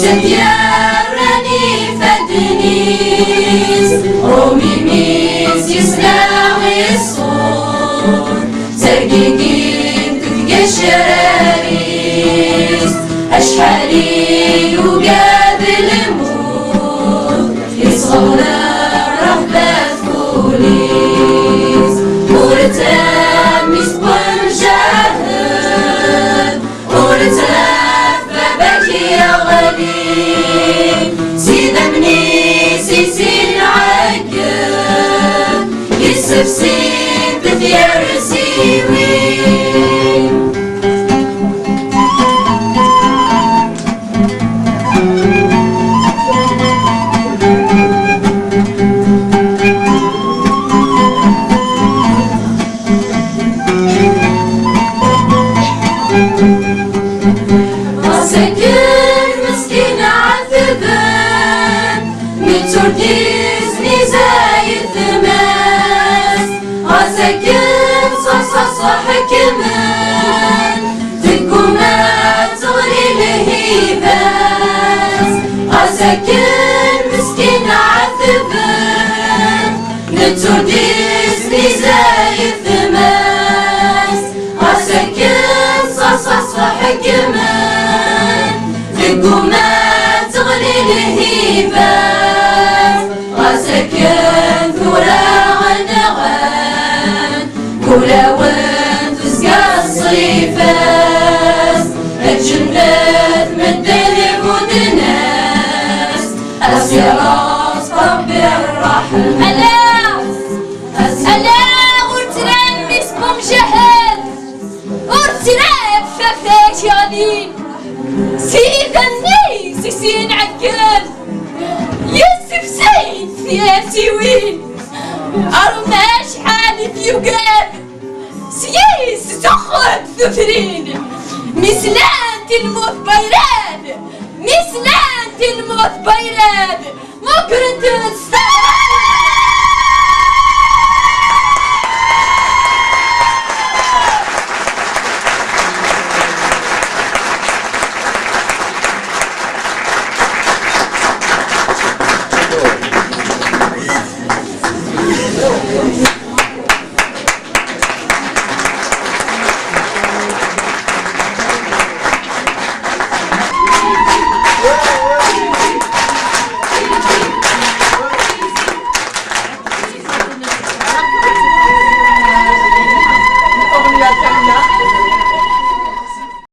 تديرني فدنيس رومي ميز ثقيقين تلقى الشراريس أشحالي وقابل الموت يصغر رهبة بوليس ورتام يسبن جاهل ورتام بابك يا غالي سيدة مني سيسين عقب يسف سيد ثيار سيوين سكن مسكين عذبان مترديزني زايد ثماس سكن صح كمان تقومات تغري لهيباس سكن مسكين عذبان مترديزني زايد ثماس سكن صح كمان تقومات تغلي لهيبات غسكن ثورة غنغان كولا وين تسقى الصيفاس الجنة مدن مدناس أسيراس ربي الرحمن ألا ورتران مسكم جهل ورتران فاكتاك يالين سيدة النيس سين عقال يوسف سيد ثياتي وين أرماش حالي يقال سيس تخرج ثفرين مثلان الموت بيران مثلان الموت بيران مقرن تنسان